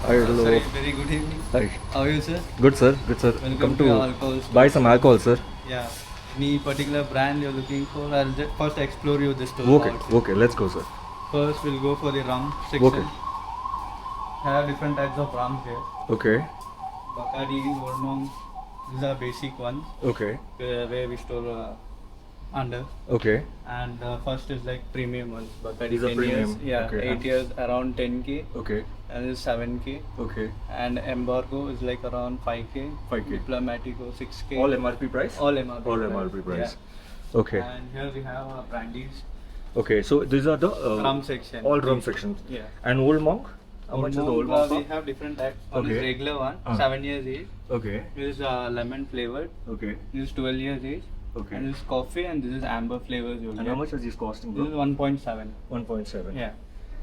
Hi, hello. Sorry, very good evening. Hi. How are you, sir? Good, sir. Good, sir. Welcome Come to to alcohol store. buy some alcohol, sir. Yeah. Any particular brand you're looking for? I'll just first explore you the store. Okay, how it is. okay. Let's go, sir. First, we'll go for the rum section. Okay. Have different types of rum here. Okay. Bacardi, Old Monk. These are basic ones Okay. where we store under. Okay. And first is like premium ones. Bacardi These are 10 premium. years. Yeah, Okay. 8 years around 10k. Okay. And this is 7k. Okay. And embargo is like around 5k. 5K. Diplomatico 6k. All MRP price? All MRP. All price. MRP price. Yeah. Okay. And here we have brandies. Okay. So these are the Rum section. all rum sections. Yeah. And Old Monk? How much is the Old Monk? We have different types. One Okay. is regular one, 7 years age. Okay. This is lemon flavored. Okay. This is 12 years age. Okay. And this is coffee and this is amber flavors. And how much is this costing? This is 1.7. 1.7. Yeah.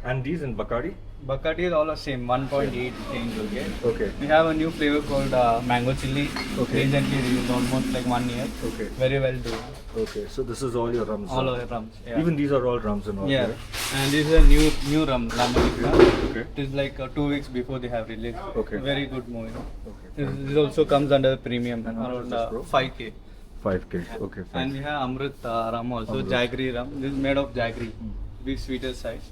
And these in Bacardi? Bacardi is all the same, 1.8 change. Okay. Okay. We have a new flavor called mango chili. Okay. Recently released, almost like 1 year. Okay. Very well doing. Okay. So this is all your rums. All sir? of the rums. Yeah. Even these are all rums and all. Yeah, right? and this is a new rum, Lamarica. Okay. It is like 2 weeks before they have released. Okay. Very good movie. Okay. This also comes under premium, And how much around is this, bro? 5k. 5K. Okay. Fine. And we have Amrit rum also, Amrit. jaggery rum. This is made of jaggery, big sweeter size.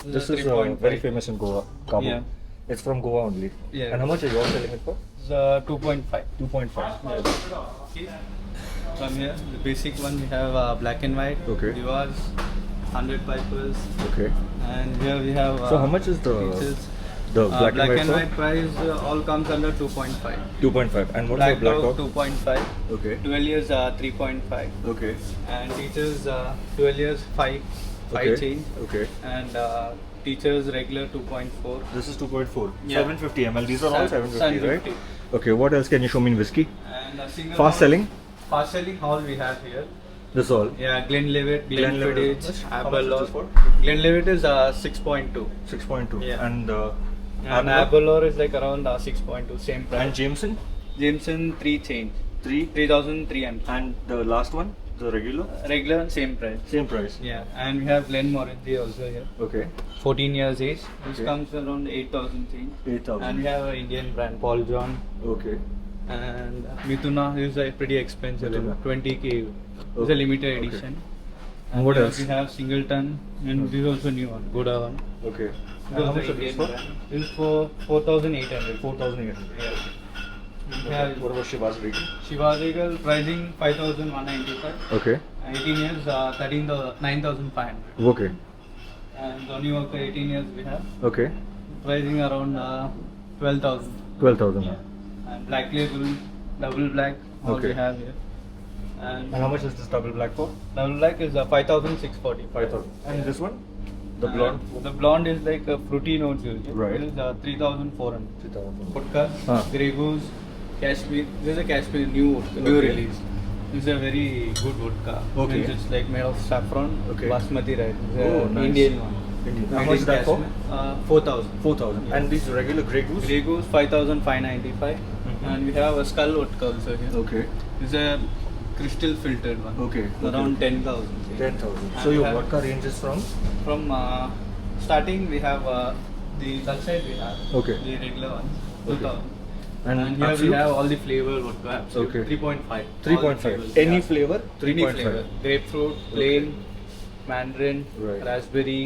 This is 3.5. very famous in Goa, Cabo. Yeah. It's from Goa only. Yeah. And how much are you all selling it for? It's 2.5. 2.5. From here, the basic one we have black and white, Okay. Divas, 100 pipers, Okay. and here we have. So how much is the peaches. black, Black and sir? white price all comes under 2.5. 2.5. And what's Black the black dog dog? 2.5. Okay. 12 years 3.5. Okay. And teachers 12 years 5 Okay. change. Okay. And teachers regular 2.4. This is 2.4. Yeah. 750 ml. These are all 750, 750. right? Okay. What else can you show me in whiskey? And a single Fast selling? Fast selling hall we have here. This all. Yeah, Glenlivet, Glenlivet. Glenfiddich, How much is Aberlour. this for? Glenlivet is 6.2. 6.2. Yeah. And And Aberlour is like around 6.2, same price. and Jameson? Jameson 3 change. 3003 ml. And the last one, the regular? Regular same price. Same price. Yeah, and we have Glenmorangie also here. Okay. 14 years age. This Okay. comes around 8,000 change. 8,000. And we have an Indian brand, Paul John. Okay. And Mithuna is pretty expensive, Mithuna. 20k. It's Okay. a limited Okay. edition. And what here else? We have Singleton, and this is also new one, Buddha one. Okay. This And how is much the are these Indian for? brand. This is for 4,800. 4,800. Yeah. We Okay. have What about Shiva's Regal? Shiva Regal pricing 5,195. Okay. 18 years 9,500. Okay. And Johnny Walker 18 years we have Okay. pricing around 12,000. 12,000. Yeah. And Black Label, Double Black, all Okay. we have here. And how much is this double black for? Double Black is 5,640. 5,000. And this one? The blonde? The blonde is like a fruity note. Right. It is 3,400. 3,000. Vodka, Ah. Grey Goose, Kashmir. This is a Kashmir new vodka, new Okay. release. This is a very good vodka. Okay. It's like made of saffron, Okay. basmati rice. It's Oh, a nice. Indian one. Indian. Made How much in is that for? Kashmir. 4,000. 4,000. Yeah. And these regular Grey Goose? Grey Goose 5,595. Mhm. And we have a skull vodka also here. Okay. It's a crystal filtered one. Okay. Around 10,000. 10,000. And So we your have- vodka ranges from? From starting we have the that side we have Okay. the regular one, Okay. 2,000. And And here Absolute? we have all the flavor vodka. Absolute. Okay. 3.5. 3.5. Any flavor? Any 3.5. flavor. Grapefruit, plain, mandarin, Right. raspberry,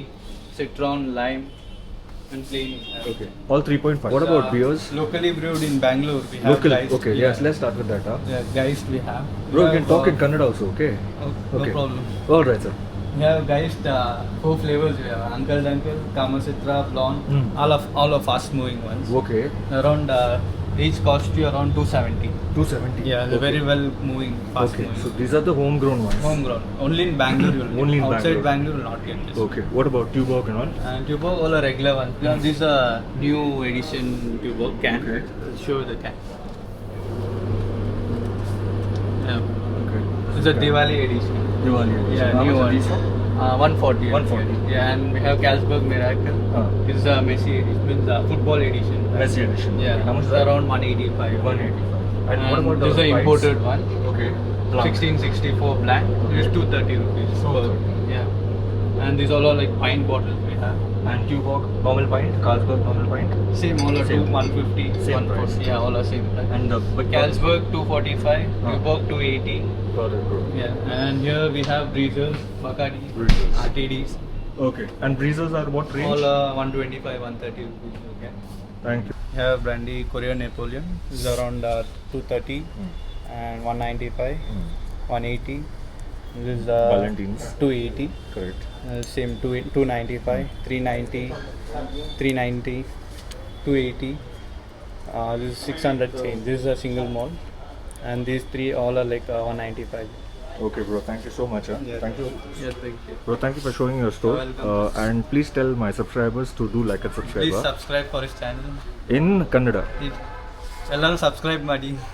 citron, lime, and plain. Okay. All 3.5. What about beers? Locally brewed in Bangalore. We have Local. Geist. Okay. Yeah. Yes. Let's start with that. Huh? Yeah, Geist we have. Bro, We you can have, talk in Kannada also. Okay. No Okay. problem. All right, sir. We have Geist 4 flavors. We have Uncle Dunkel, Kamasitra, Blonde, Mm. all of fast moving ones. Okay. Around each cost you around 270. 270. Yeah, they're Okay. very well moving, fast Okay. moving. So these are the homegrown ones. Homegrown. Only in Bangalore you'll get. Only in Outside Bangalore. Bangalore you'll not get this. Okay. What about Tuborg and all? And Tuborg, all a regular one. Yeah, this is a new edition Tuborg can. Okay. I'll show you the can. Yeah. Okay. It's a Diwali edition. Diwali edition. Yeah, How new much are one. these for? 140. 140. Yeah, and we have Carlsberg Miracle. This is a Messi edition. Means football edition. Messi edition. Yeah, Okay. How much is it's that? around 185. 185. And what about this is the the pints? imported one. Okay. Blanc. 1664 black. Okay. It's 230 rupees. Oh, per- Yeah. And these all are like pint bottles we have. And Tuborg normal pint, Carlsberg normal pint. Same, all are Same. 150, Same 140. price. Yeah, all are same price. And the big Carlsberg 245, Tuborg 280. Got it, bro. Yeah, and here we have breezers, Bacardi, Breezers. RTDs. Okay. And breezers are what range? All 125, 130 rupees. Okay. Thank you. We have brandy Korean Napoleon. This is around 230 and 195, 180. This is Valentines. 280. Correct. Same 295, 390, 390, 280. This is 600 change. This is a single malt, and these three all are like 195. Okay, bro. Thank you so much. Yeah. Thank you. Yes, thank you. Bro, thank you for showing your store. You're welcome. And please tell my subscribers to do like and Please subscribe subscribe for his channel. in Kannada. ಎಲ್ಲರೂ subscribe ಮಾಡಿ.